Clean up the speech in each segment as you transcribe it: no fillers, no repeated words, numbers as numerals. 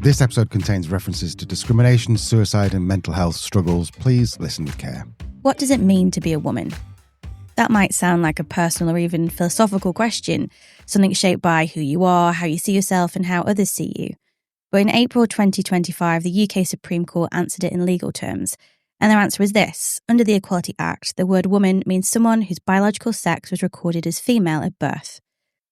This episode contains references to discrimination, suicide, and mental health struggles. Please listen with care. What does it mean to be a woman? That might sound like a personal or even philosophical question, something shaped by who you are, how you see yourself, and how others see you. But in April 2025, the UK Supreme Court answered it in legal terms. And their answer is this. Under the Equality Act, the word woman means someone whose biological sex was recorded as female at birth.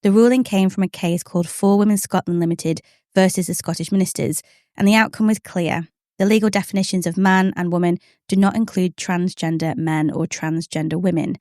The ruling came from a case called 4 Women Scotland Limited versus the Scottish Ministers, and the outcome was clear. The legal definitions of man and woman do not include transgender men or transgender women.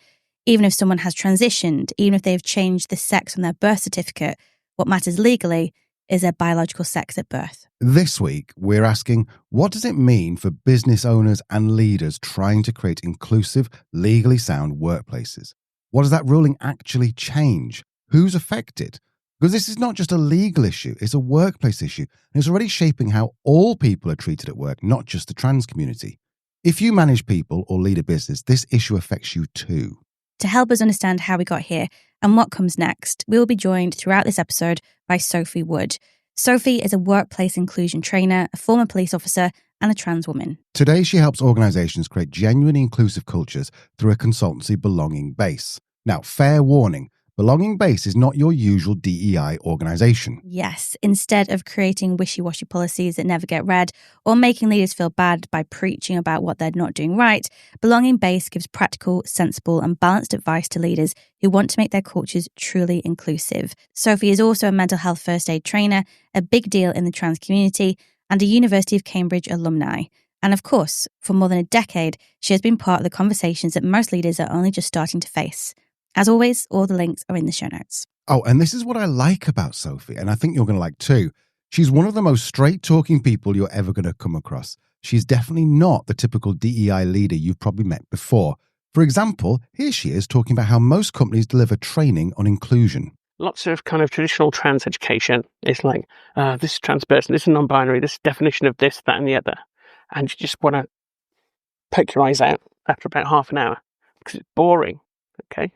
Even if someone has transitioned, even if they have changed the sex on their birth certificate, what matters legally is their biological sex at birth. This week, we're asking, what does it mean for business owners and leaders trying to create inclusive, legally sound workplaces? What does that ruling actually change? Who's affected? Because this is not just a legal issue, it's a workplace issue, and it's already shaping how all people are treated at work, not just the trans community. If you manage people or lead a business, this issue affects you too. To help us understand how we got here and what comes next, we will be joined throughout this episode by Sophie Wood. Sophie is a workplace inclusion trainer, a former police officer, and a trans woman. Today, she helps organisations create genuinely inclusive cultures through a consultancy, Belonging Base. Now, fair warning, Belonging Base is not your usual DEI organisation. Yes, instead of creating wishy-washy policies that never get read or making leaders feel bad by preaching about what they're not doing right, Belonging Base gives practical, sensible and balanced advice to leaders who want to make their cultures truly inclusive. Sophie is also a mental health first aid trainer, a big deal in the trans community, and a University of Cambridge alumni. And of course, for more than a decade, she has been part of the conversations that most leaders are only just starting to face. As always, all the links are in the show notes. Oh, and this is what I like about Sophie, and I think you're going to like too. She's one of the most straight-talking people you're ever going to come across. She's definitely not the typical DEI leader you've probably met before. For example, here she is talking about how most companies deliver training on inclusion. Lots of kind of traditional trans education is like, this is trans person, this is non-binary, this is definition of this, that and the other. And you just want to poke your eyes out after about half an hour because it's boring, okay?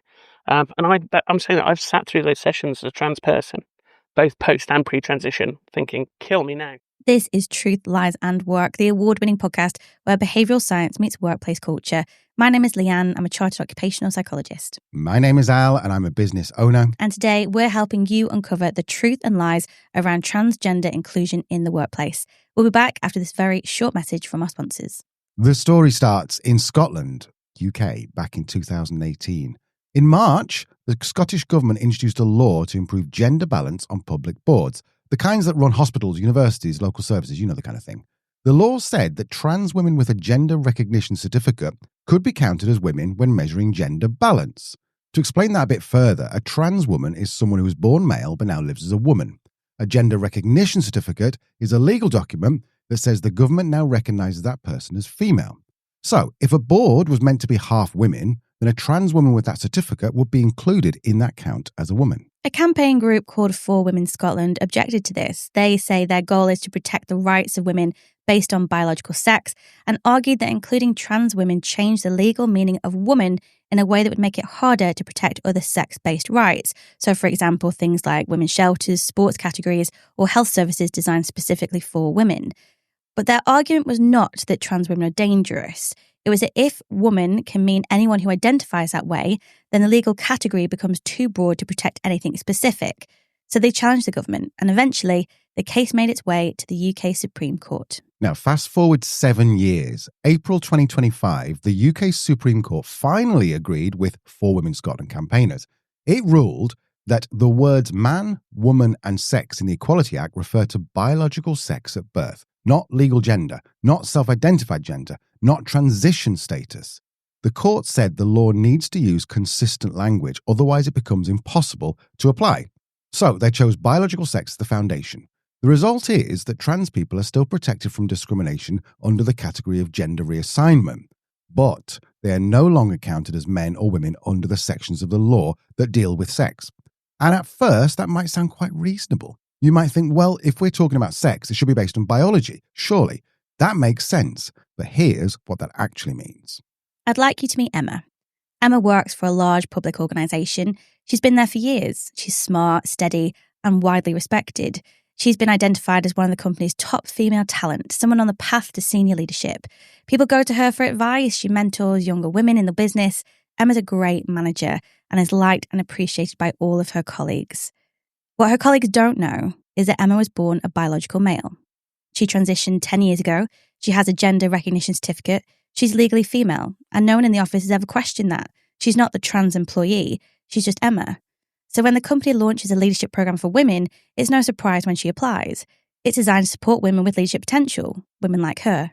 And I'm saying that I've sat through those sessions as a trans person, both post and pre-transition, thinking, kill me now. This is Truth, Lies and Work, the award-winning podcast where behavioural science meets workplace culture. My name is Leanne. I'm a chartered occupational psychologist. My name is Al, and I'm a business owner. And today we're helping you uncover the truth and lies around transgender inclusion in the workplace. We'll be back after this very short message from our sponsors. The story starts in Scotland, UK, back in 2018. In March, the Scottish government introduced a law to improve gender balance on public boards, the kinds that run hospitals, universities, local services, you know the kind of thing. The law said that trans women with a gender recognition certificate could be counted as women when measuring gender balance. To explain that a bit further, a trans woman is someone who was born male but now lives as a woman. A gender recognition certificate is a legal document that says the government now recognises that person as female. So, if a board was meant to be half women, then a trans woman with that certificate would be included in that count as a woman. A campaign group called 4 Women Scotland objected to this. They say their goal is to protect the rights of women based on biological sex and argued that including trans women changed the legal meaning of woman in a way that would make it harder to protect other sex-based rights. So, for example, things like women's shelters, sports categories, or health services designed specifically for women. But their argument was not that trans women are dangerous. It was that if woman can mean anyone who identifies that way, then the legal category becomes too broad to protect anything specific. So they challenged the government, and eventually the case made its way to the UK Supreme Court. Now, fast forward 7 years, April 2025, the UK Supreme Court finally agreed with 4 Women Scotland campaigners. It ruled that the words man, woman and sex in the Equality Act refer to biological sex at birth, not legal gender, not self-identified gender, not transition status. The court said the law needs to use consistent language, otherwise it becomes impossible to apply. So they chose biological sex as the foundation. The result is that trans people are still protected from discrimination under the category of gender reassignment, but they are no longer counted as men or women under the sections of the law that deal with sex. And at first, that might sound quite reasonable. You might think, well, if we're talking about sex, it should be based on biology. Surely. That makes sense. But here's what that actually means. I'd like you to meet Emma. Emma works for a large public organisation. She's been there for years. She's smart, steady, and widely respected. She's been identified as one of the company's top female talent, someone on the path to senior leadership. People go to her for advice. She mentors younger women in the business. Emma's a great manager and is liked and appreciated by all of her colleagues. What her colleagues don't know is that Emma was born a biological male. She transitioned 10 years ago. She has a gender recognition certificate. She's legally female, and no one in the office has ever questioned that. She's not the trans employee. She's just Emma. So when the company launches a leadership program for women, it's no surprise when she applies. It's designed to support women with leadership potential, women like her.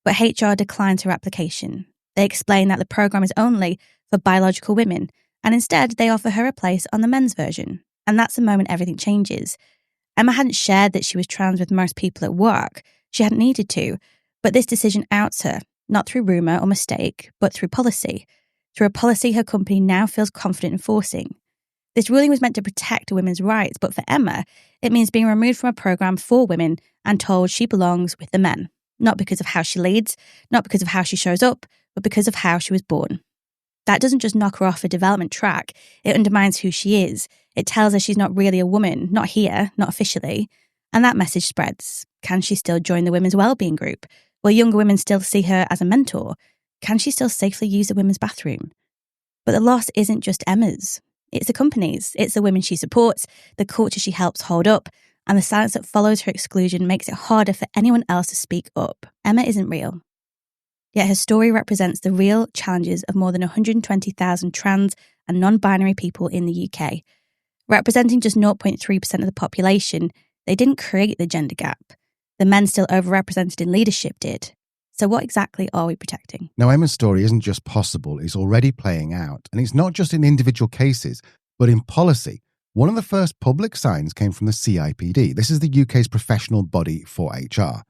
But HR declines her application. They explain that the program is only for biological women, and instead they offer her a place on the men's version. And that's the moment everything changes. Emma hadn't shared that she was trans with most people at work. She hadn't needed to. But this decision outs her, not through rumour or mistake, but through policy. Through a policy her company now feels confident enforcing. This ruling was meant to protect women's rights, but for Emma, it means being removed from a program for women and told she belongs with the men. Not because of how she leads, not because of how she shows up, but because of how she was born. That doesn't just knock her off a development track, it undermines who she is. It tells her she's not really a woman, not here, not officially. And that message spreads. Can she still join the women's wellbeing group? Will younger women still see her as a mentor? Can she still safely use the women's bathroom? But the loss isn't just Emma's. It's the company's. It's the women she supports, the culture she helps hold up, and the silence that follows her exclusion makes it harder for anyone else to speak up. Emma isn't real. Yet her story represents the real challenges of more than 120,000 trans and non-binary people in the UK. Representing just 0.3% of the population, they didn't create the gender gap. The men still overrepresented in leadership did. So what exactly are we protecting? Now, Emma's story isn't just possible, it's already playing out. And it's not just in individual cases, but in policy. One of the first public signs came from the CIPD. This is the UK's professional body for HR.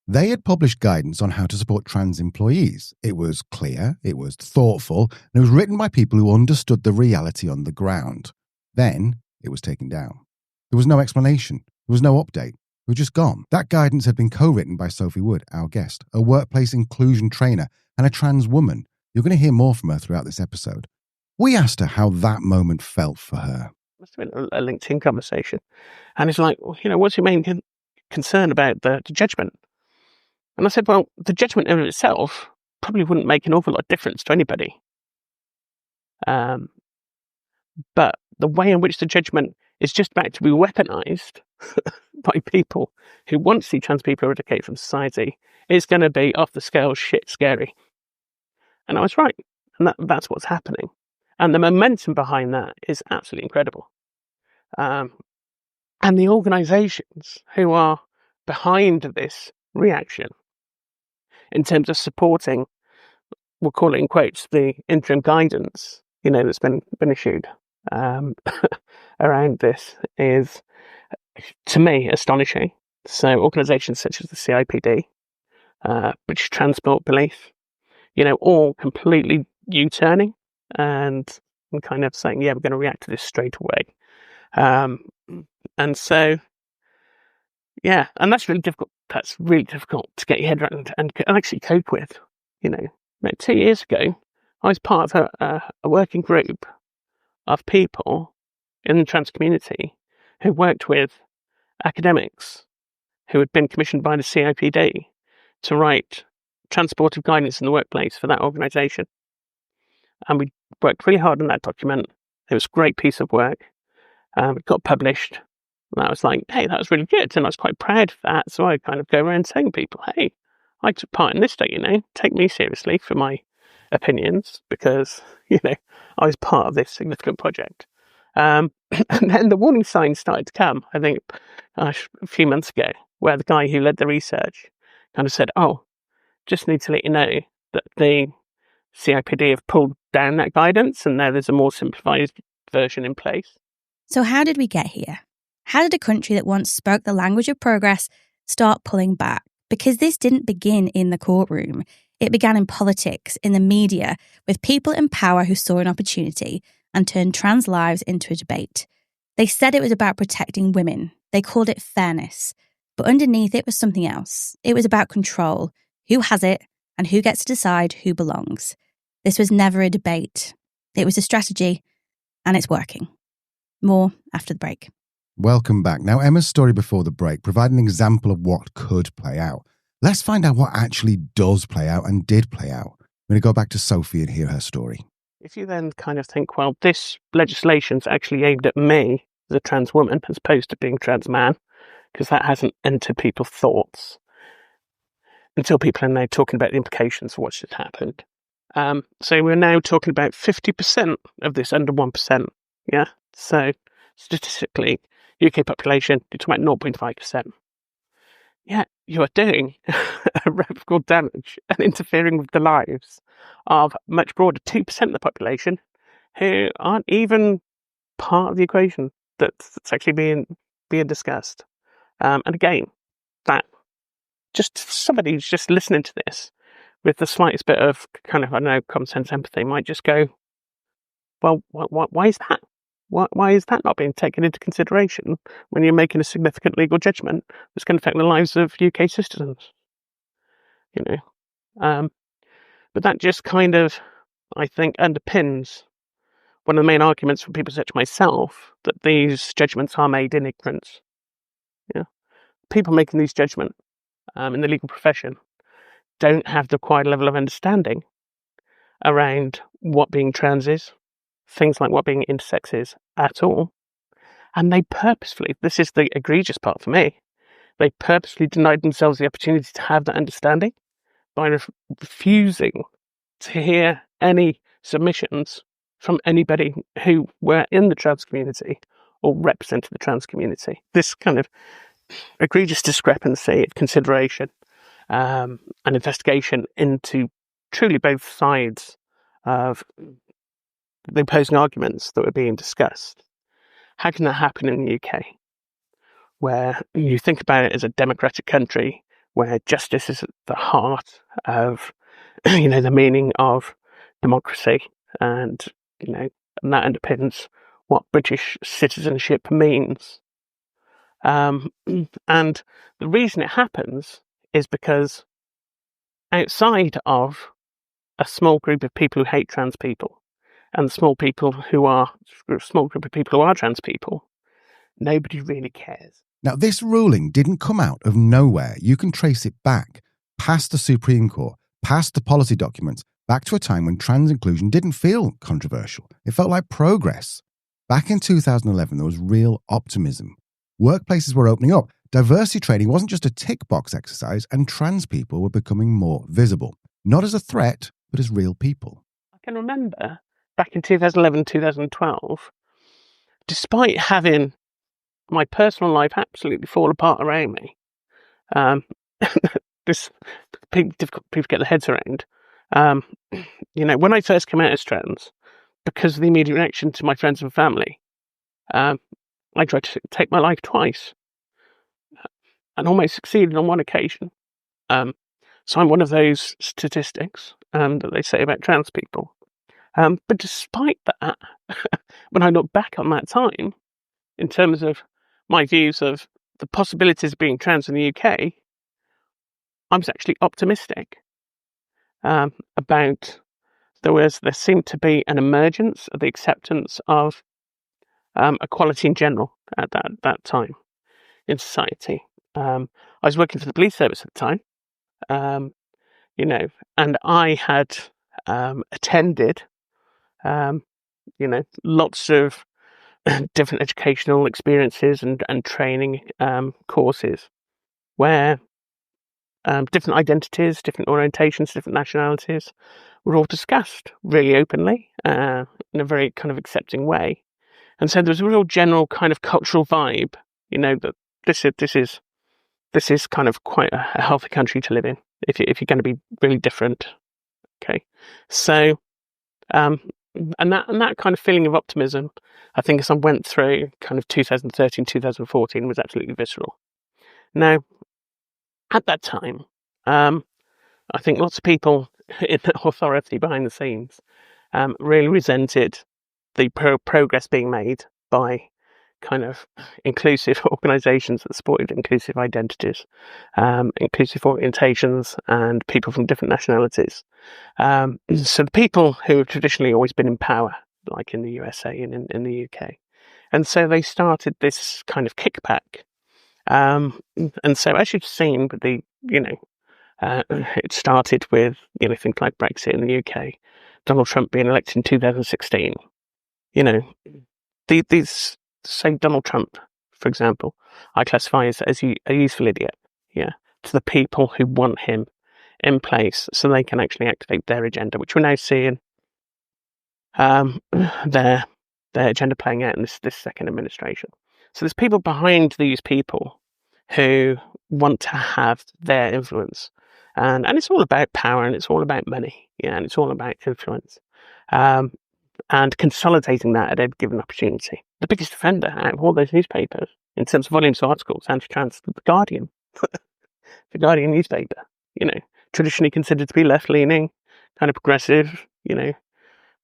They had published guidance on how to support trans employees. It was clear, it was thoughtful, and it was written by people who understood the reality on the ground. Then it was taken down. There was no explanation. There was no update. It was just gone. That guidance had been co-written by Sophie Wood, our guest, a workplace inclusion trainer and a trans woman. You're going to hear more from her throughout this episode. We asked her how that moment felt for her. Must have been a LinkedIn conversation. And it's like, well, what's your main concern about the judgment? And I said, well, the judgment in itself probably wouldn't make an awful lot of difference to anybody. But the way in which the judgment is just about to be weaponized by people who want to see trans people eradicated from society is going to be off the scale shit scary. And I was right. And that's what's happening. And the momentum behind that is absolutely incredible. And the organisations who are behind this reaction in terms of supporting, we'll call it in quotes, the interim guidance, that's been issued around this is, to me, astonishing. So organisations such as the CIPD, British Transport Police, all completely U-turning and kind of saying, yeah, we're going to react to this straight away. And so, yeah, and that's really difficult. That's really difficult to get your head around and actually cope with. 2 years ago, I was part of a working group of people in the trans community who worked with academics who had been commissioned by the CIPD to write transportive guidance in the workplace for that organisation. And we worked really hard on that document. It was a great piece of work. It got published. And I was like, hey, that was really good. And I was quite proud of that. So I kind of go around saying to people, hey, I took part in this day, take me seriously for my opinions because, I was part of this significant project. And then the warning signs started to come, I think, a few months ago, where the guy who led the research kind of said, oh, just need to let you know that the CIPD have pulled down that guidance and now there's a more simplified version in place. So how did we get here? How did a country that once spoke the language of progress start pulling back? Because this didn't begin in the courtroom. It began in politics, in the media, with people in power who saw an opportunity and turned trans lives into a debate. They said it was about protecting women. They called it fairness. But underneath it was something else. It was about control. Who has it and who gets to decide who belongs? This was never a debate. It was a strategy, and it's working. More after the break. Welcome back. Now, Emma's story before the break provided an example of what could play out. Let's find out what actually does play out and did play out. I'm going to go back to Sophie and hear her story. If you then kind of think, well, this legislation's actually aimed at me as a trans woman as opposed to being trans man, because that hasn't entered people's thoughts until people are now talking about the implications of what's just happened. So we're now talking about 50% of this under 1%. Yeah. So statistically, UK population, you're talking about 0.5%. Yeah, you are doing irreparable damage and interfering with the lives of much broader 2% of the population who aren't even part of the equation that's actually being discussed. And again, that just somebody who's just listening to this with the slightest bit of kind of, I don't know, common sense empathy might just go, well, why is that? Why is that not being taken into consideration when you're making a significant legal judgment that's going to affect the lives of UK citizens? You know, but that just kind of, I think, underpins one of the main arguments for people such as myself that these judgments are made in ignorance. Yeah, people making these judgments in the legal profession don't have the required level of understanding around what being trans is, things like what being intersex is at all. And they purposefully, this is the egregious part for me, they purposefully denied themselves the opportunity to have that understanding by refusing to hear any submissions from anybody who were in the trans community or represented the trans community. This kind of egregious discrepancy of consideration and investigation into truly both sides of the opposing arguments that were being discussed. How can that happen in the UK, where you think about it as a democratic country, where justice is at the heart of, the meaning of democracy, and and that underpins what British citizenship means. And the reason it happens is because outside of a small group of people who hate trans people, and the small group of people who are trans people, nobody really cares. Now, this ruling didn't come out of nowhere. You can trace it back past the Supreme Court, past the policy documents, back to a time when trans inclusion didn't feel controversial. It felt like progress. Back in 2011, there was real optimism. Workplaces were opening up. Diversity training wasn't just a tick box exercise, and trans people were becoming more visible. Not as a threat, but as real people. I can remember back in 2011, 2012, despite having my personal life absolutely fall apart around me, this difficult people get their heads around. When I first came out as trans, because of the immediate reaction to my friends and family, I tried to take my life twice, and almost succeeded on one occasion. So I'm one of those statistics that they say about trans people. But despite that, when I look back on that time, in terms of my views of the possibilities of being trans in the UK, I was actually optimistic about there seemed to be an emergence of the acceptance of equality in general at that time in society. I was working for the police service at the time, and I had attended, lots of different educational experiences and training courses where different identities, different orientations, different nationalities were all discussed really openly in a very kind of accepting way. And so there was a real general kind of cultural vibe, that this is kind of quite a healthy country to live in if you're going to be really different. Okay, so and that kind of feeling of optimism, I think, as I went through kind of 2013, 2014, was absolutely visceral. Now, at that time, I think lots of people in authority behind the scenes really resented the progress being made by kind of inclusive organisations that supported inclusive identities, inclusive orientations, and people from different nationalities. So the people who have traditionally always been in power, like in the USA and in the UK, And so they started this kind of kickback. And so as you've seen with the, it started with, things like Brexit in the UK, Donald Trump being elected in 2016. These, say Donald Trump, for example, I classify as a useful idiot, to the people who want him in place so they can actually activate their agenda, which we're now seeing their agenda playing out in this second administration. So there's people behind these people who want to have their influence. And it's all about power, and it's all about money, and it's all about influence. And consolidating that at every given opportunity. The biggest offender out of all those newspapers, in terms of volumes of articles, anti-trans, The Guardian. The Guardian newspaper, traditionally considered to be left-leaning, kind of progressive, and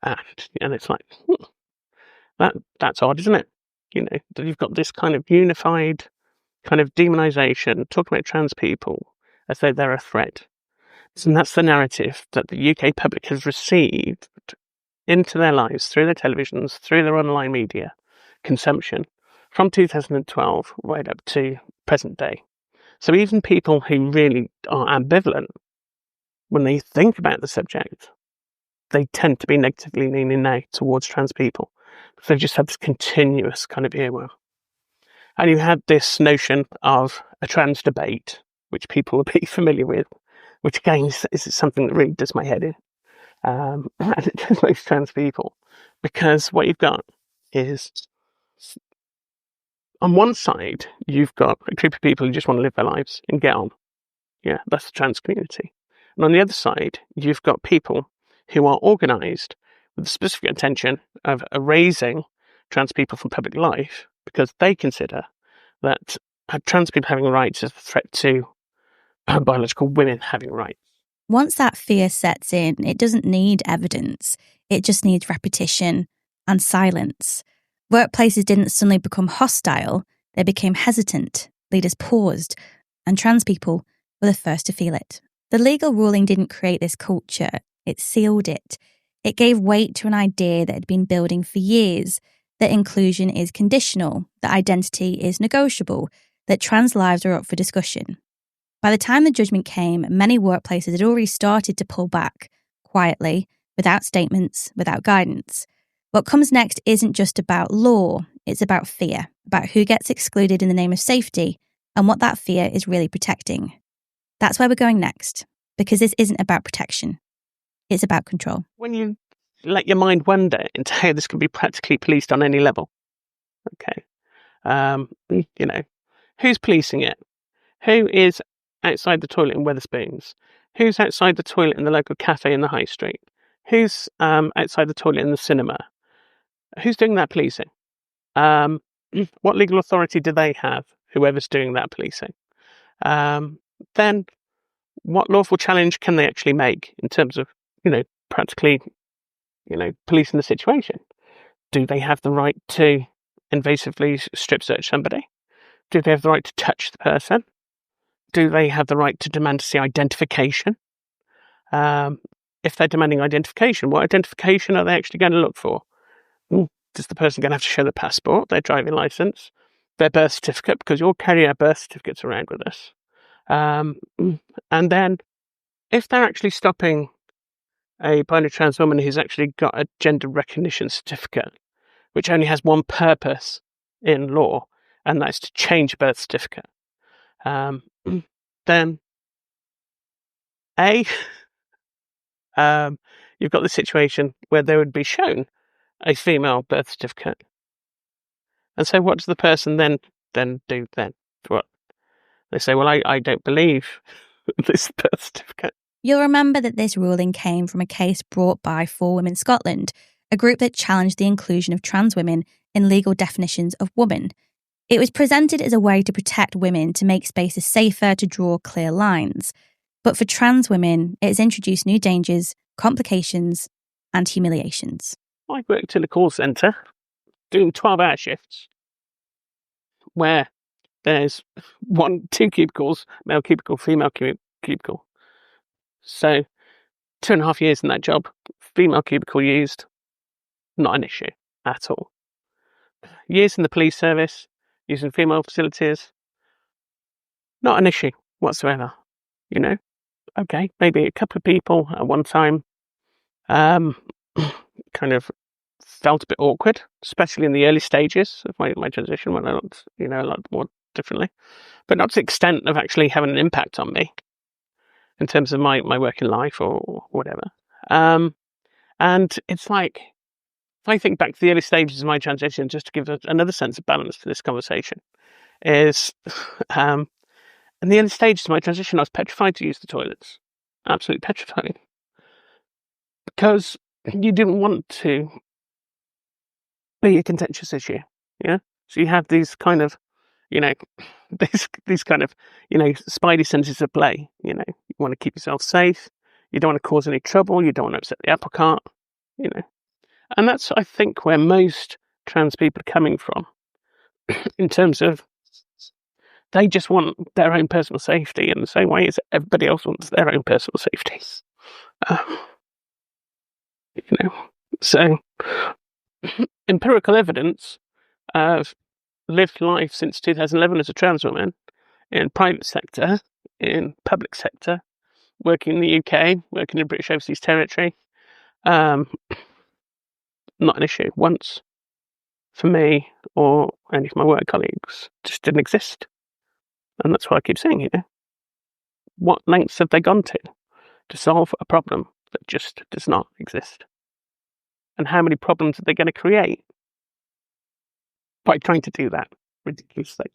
it's like, that's odd, isn't it? That you've got this kind of unified kind of demonization, talking about trans people as though they're a threat. And that's the narrative that the UK public has received into their lives through their televisions, through their online media consumption from 2012 right up to present day. So even people who really are ambivalent, when they think about the subject, they tend to be negatively leaning now towards trans people, because they've just had this continuous kind of earworm. And you had this notion of a trans debate, which people will be familiar with, which again is something that really does my head in. And it does most trans people, because what you've got is, on one side, you've got a group of people who just want to live their lives and get on. Yeah, that's the trans community. And on the other side, you've got people who are organised with the specific intention of erasing trans people from public life, because they consider that trans people having rights is a threat to biological women having rights. Once that fear sets in, it doesn't need evidence. It just needs repetition and silence. Workplaces didn't suddenly become hostile. They became hesitant. Leaders paused. And trans people were the first to feel it. The legal ruling didn't create this culture. It sealed it. It gave weight to an idea that had been building for years, that inclusion is conditional, that identity is negotiable, that trans lives are up for discussion. By the time the judgment came, many workplaces had already started to pull back, quietly, without statements, without guidance. What comes next isn't just about law, it's about fear, about who gets excluded in the name of safety, and what that fear is really protecting. That's where we're going next, because this isn't about protection. It's about control. When you let your mind wander into how this can be practically policed on any level, okay, who's policing it? Who is outside the toilet in Wetherspoons? Who's outside the toilet in the local cafe in the high street? Who's outside the toilet in the cinema? Who's doing that policing? What legal authority do they have, whoever's doing that policing? Then what lawful challenge can they actually make in terms of, practically, policing the situation? Do they have the right to invasively strip search somebody? Do they have the right to touch the person? Do they have the right to demand to see identification? If they're demanding identification, what identification are they actually going to look for? Is the person going to have to show their passport, their driving licence, their birth certificate, because you'll carry our birth certificates around with us? And then, if they're actually stopping a binary trans woman who's actually got a gender recognition certificate, which only has one purpose in law, and that's to change a birth certificate, then you've got the situation where they would be shown a female birth certificate. And so what does the person then do then? What? They say, well, I don't believe this birth certificate. You'll remember that this ruling came from a case brought by For Women Scotland, a group that challenged the inclusion of trans women in legal definitions of woman. It was presented as a way to protect women, to make spaces safer, to draw clear lines. But for trans women, it has introduced new dangers, complications, and humiliations. I worked in a call centre doing 12-hour shifts where there's 2 cubicles, male cubicle, female cubicle. So 2.5 years in that job, female cubicle used, not an issue at all. years in the police service, using female facilities, not an issue whatsoever, you know. Okay, maybe a couple of people at one time kind of felt a bit awkward, especially in the early stages of my transition when I looked, a lot more differently, but not to the extent of actually having an impact on me in terms of my working life or whatever. And it's like, if I think back to the early stages of my transition, just to give another sense of balance to this conversation, is in the early stages of my transition, I was petrified to use the toilets. Absolutely petrified. Because you didn't want to be a contentious issue. Yeah. So you have these kind of, these kind of, spidey senses of play. You want to keep yourself safe. You don't want to cause any trouble. You don't want to upset the apple cart. And that's, I think, where most trans people are coming from in terms of they just want their own personal safety in the same way as everybody else wants their own personal safety. So empirical evidence. I've lived life since 2011 as a trans woman in private sector, in public sector, working in the UK, working in British Overseas Territory. Not an issue once for me or any of my work colleagues. Just didn't exist. And that's why I keep saying, what lengths have they gone to solve a problem that just does not exist? And how many problems are they going to create by trying to do that ridiculously?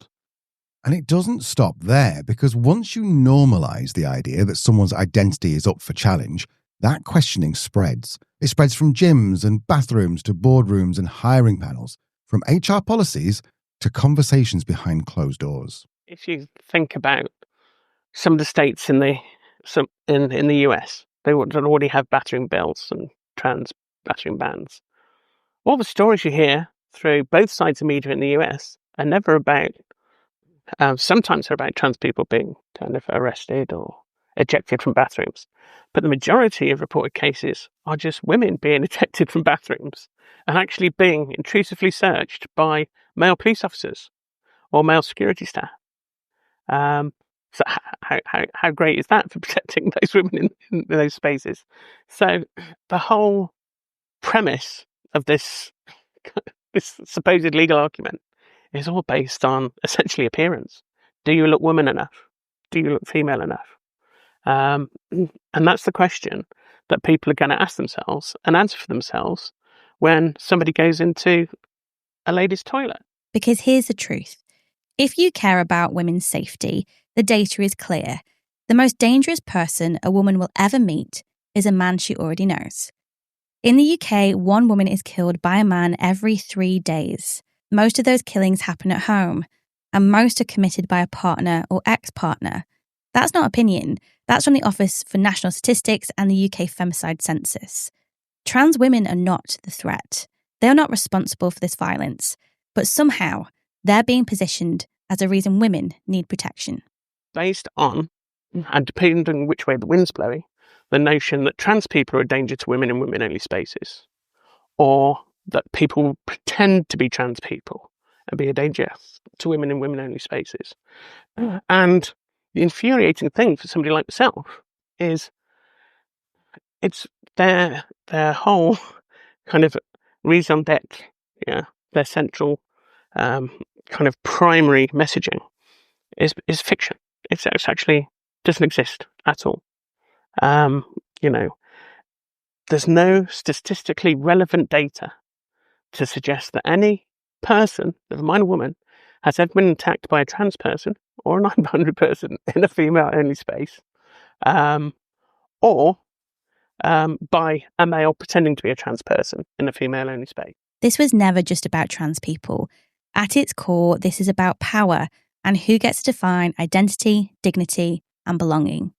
And it doesn't stop there, because once you normalise the idea that someone's identity is up for challenge, that questioning spreads. It spreads from gyms and bathrooms to boardrooms and hiring panels, from HR policies to conversations behind closed doors. If you think about some of the states in the US, they already have bathroom bills and trans bathroom bans. All the stories you hear through both sides of media in the US are never about, sometimes they're about trans people being kind of arrested or ejected from bathrooms. But the majority of reported cases are just women being ejected from bathrooms and actually being intrusively searched by male police officers or male security staff. So how great is that for protecting those women in those spaces? So the whole premise of this supposed legal argument is all based on essentially appearance. Do you look woman enough? Do you look female enough? And that's the question that people are going to ask themselves and answer for themselves when somebody goes into a ladies' toilet. Because here's the truth. If you care about women's safety, the data is clear. The most dangerous person a woman will ever meet is a man she already knows. In the UK, one woman is killed by a man every 3 days. Most of those killings happen at home, and most are committed by a partner or ex-partner. That's not opinion. That's from the Office for National Statistics and the UK Femicide Census. Trans women are not the threat. They are not responsible for this violence, but somehow they're being positioned as a reason women need protection. Based on, and depending on which way the wind's blowing, the notion that trans people are a danger to women in women-only spaces, or that people pretend to be trans people and be a danger to women in women-only spaces. And the infuriating thing for somebody like myself is it's their whole kind of raison d'etre, their central kind of primary messaging is fiction. It's actually doesn't exist at all. There's no statistically relevant data to suggest that any person, never mind a woman, has ever been attacked by a trans person or a non-binary person in a female-only space, or by a male pretending to be a trans person in a female-only space. This was never just about trans people. At its core, this is about power and who gets to define identity, dignity, and belonging.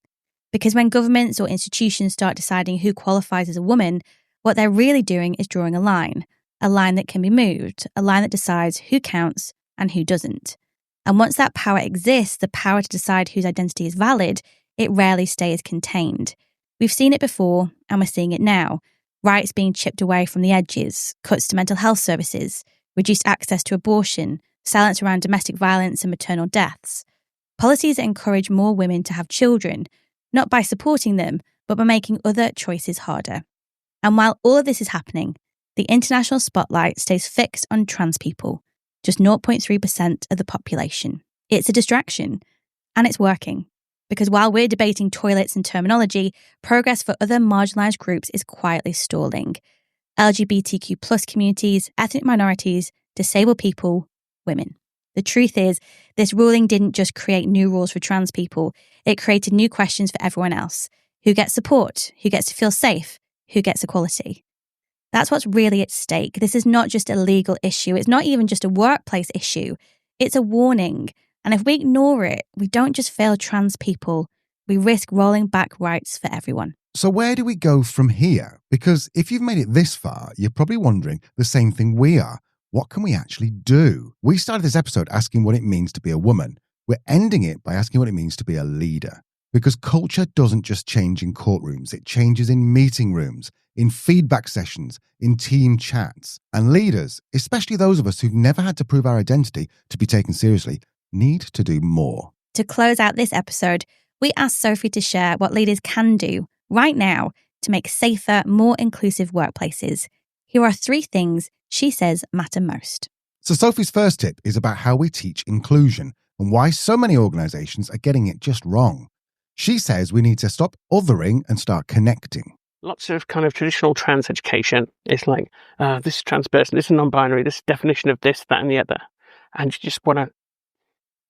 Because when governments or institutions start deciding who qualifies as a woman, what they're really doing is drawing a line that can be moved, a line that decides who counts and who doesn't. And once that power exists, the power to decide whose identity is valid, it rarely stays contained. We've seen it before, and we're seeing it now. Rights being chipped away from the edges, cuts to mental health services, reduced access to abortion, silence around domestic violence and maternal deaths. Policies that encourage more women to have children, not by supporting them, but by making other choices harder. And while all of this is happening, the international spotlight stays fixed on trans people, just 0.3% of the population. It's a distraction, and it's working. Because while we're debating toilets and terminology, progress for other marginalised groups is quietly stalling. LGBTQ plus communities, ethnic minorities, disabled people, women. The truth is, this ruling didn't just create new rules for trans people, it created new questions for everyone else. Who gets support? Who gets to feel safe? Who gets equality? That's what's really at stake. This is not just a legal issue. It's not even just a workplace issue. It's a warning. And if we ignore it, we don't just fail trans people, we risk rolling back rights for everyone. So where do we go from here? Because if you've made it this far, you're probably wondering the same thing we are. What can we actually do? We started this episode asking what it means to be a woman. We're ending it by asking what it means to be a leader. Because culture doesn't just change in courtrooms, it changes in meeting rooms, in feedback sessions, in team chats. And leaders, especially those of us who've never had to prove our identity to be taken seriously, need to do more. To close out this episode, we asked Sophie to share what leaders can do right now to make safer, more inclusive workplaces. Here are 3 things she says matter most. So Sophie's first tip is about how we teach inclusion and why so many organisations are getting it just wrong. She says we need to stop othering and start connecting. Lots of kind of traditional trans education is like, this is trans person, this is non-binary, this definition of this, that and the other. And you just want to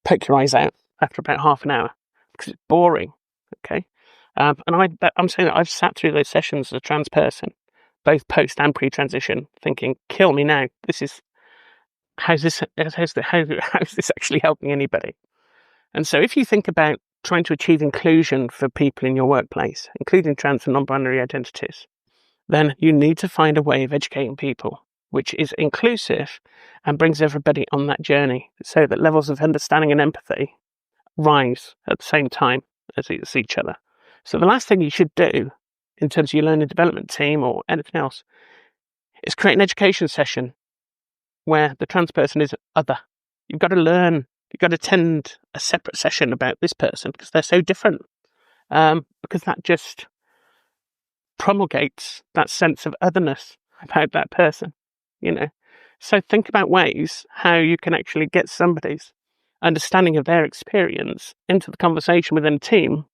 poke your eyes out after about half an hour because it's boring, okay? And I'm saying that I've sat through those sessions as a trans person, both post and pre-transition, thinking, kill me now. How's this actually helping anybody? And so if you think about trying to achieve inclusion for people in your workplace, including trans and non-binary identities, then you need to find a way of educating people which is inclusive and brings everybody on that journey so that levels of understanding and empathy rise at the same time as each other. So the last thing you should do in terms of your learning development team or anything else is create an education session where the trans person is other. You've got to learn, you've got to attend a separate session about this person because they're so different. Because that just promulgates that sense of otherness about that person, you know. So think about ways how you can actually get somebody's understanding of their experience into the conversation within a team,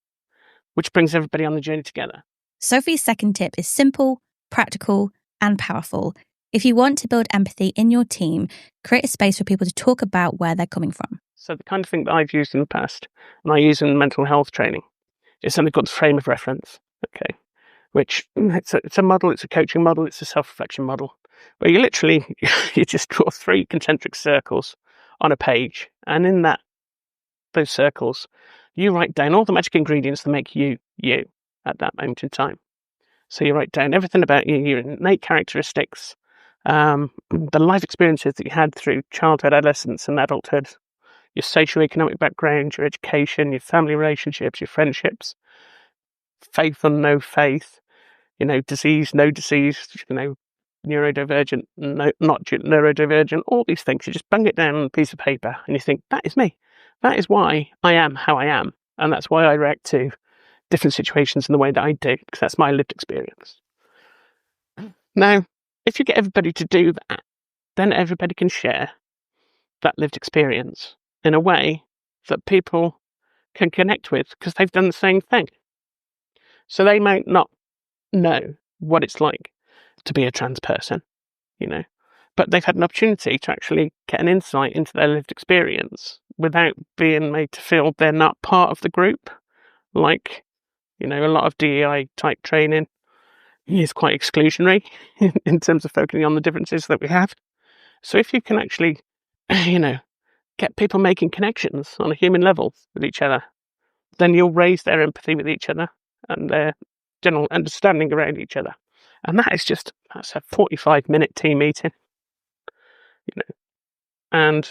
which brings everybody on the journey together. Sophie's second tip is simple, practical, and powerful. If you want to build empathy in your team, create a space for people to talk about where they're coming from. So the kind of thing that I've used in the past, and I use in mental health training, is something called the frame of reference, okay? Which it's a model, it's a coaching model, it's a self-reflection model, where you just draw 3 concentric circles on a page, and in those circles, you write down all the magic ingredients that make you at that moment in time. So you write down everything about you, your innate characteristics, the life experiences that you had through childhood, adolescence, and adulthood, your socioeconomic background, your education, your family relationships, your friendships, faith or no faith, disease, no disease, neurodivergent, no, not neurodivergent, all these things. You just bung it down on a piece of paper and you think, that is me. That is why I am how I am. And that's why I react to different situations in the way that I do, because that's my lived experience. Now, if you get everybody to do that, then everybody can share that lived experience in a way that people can connect with because they've done the same thing. So they might not know what it's like to be a trans person, but they've had an opportunity to actually get an insight into their lived experience without being made to feel they're not part of the group. Like, a lot of DEI type training is quite exclusionary in terms of focusing on the differences that we have. So if you can actually, get people making connections on a human level with each other, then you'll raise their empathy with each other and their general understanding around each other. And that's a 45-minute team meeting, and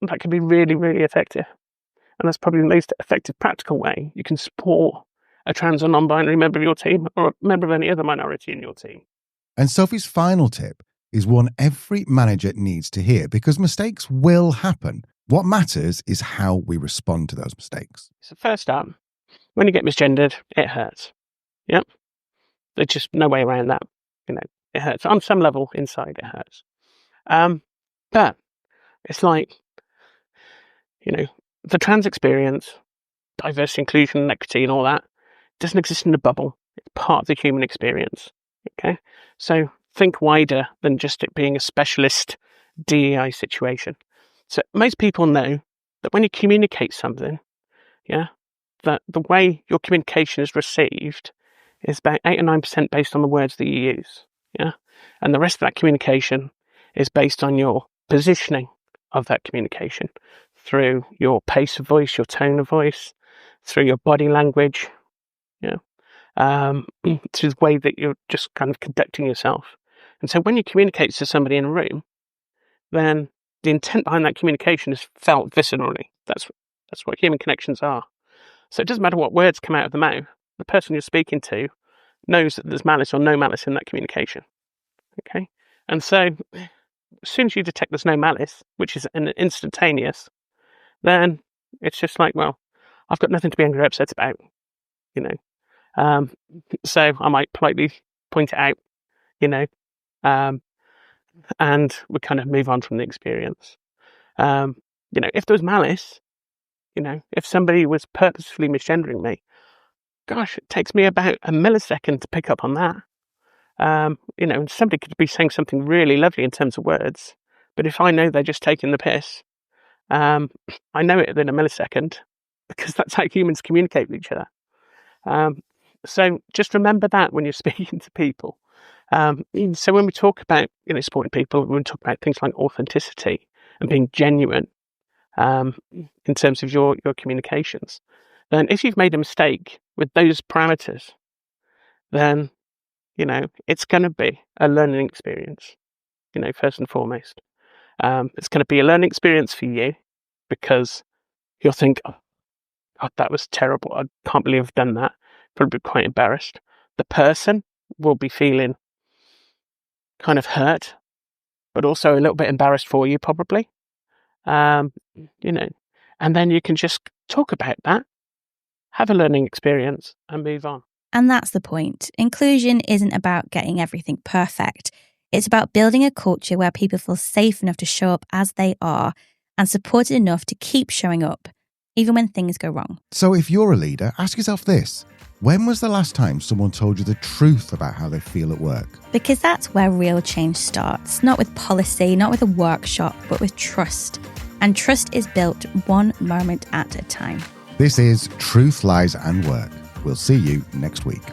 that can be really, really effective. And that's probably the most effective practical way you can support a trans or non-binary member of your team or a member of any other minority in your team. And Sophie's final tip is one every manager needs to hear because mistakes will happen. What matters is how we respond to those mistakes. So first up, when you get misgendered, it hurts. Yep. There's just no way around that. It hurts. On some level inside, it hurts. But it's like, the trans experience, diversity, inclusion, and equity and all that, doesn't exist in a bubble. It's part of the human experience. Okay? So think wider than just it being a specialist DEI situation. So most people know that when you communicate something, that the way your communication is received is about 8 or 9% based on the words that you use. And the rest of that communication is based on your positioning of that communication through your pace of voice, your tone of voice, through your body language, through the way that you're just kind of conducting yourself. And so when you communicate to somebody in a room, then the intent behind that communication is felt viscerally. That's what human connections are. So it doesn't matter what words come out of the mouth. The person you're speaking to knows that there's malice or no malice in that communication. Okay? And so as soon as you detect there's no malice, which is an instantaneous, then it's just like, well, I've got nothing to be angry or upset about, So I might politely point it out, and we kind of move on from the experience. If there was malice, if somebody was purposefully misgendering me, gosh, it takes me about a millisecond to pick up on that. And somebody could be saying something really lovely in terms of words, but if I know they're just taking the piss, I know it within a millisecond because that's how humans communicate with each other. So just remember that when you're speaking to people. So when we talk about supporting people, when we talk about things like authenticity and being genuine in terms of your communications, then if you've made a mistake with those parameters, then it's going to be a learning experience. First and foremost, it's going to be a learning experience for you because you'll think, oh, God, that was terrible. I can't believe I've done that. Probably quite embarrassed. The person will be feeling kind of hurt, but also a little bit embarrassed for you, probably. And then you can just talk about that, have a learning experience, and move on. And that's the point. Inclusion isn't about getting everything perfect. It's about building a culture where people feel safe enough to show up as they are and supported enough to keep showing up, even when things go wrong. So if you're a leader, ask yourself this. When was the last time someone told you the truth about how they feel at work? Because that's where real change starts. Not with policy, not with a workshop, but with trust. And trust is built one moment at a time. This is Truth, Lies and Work. We'll see you next week.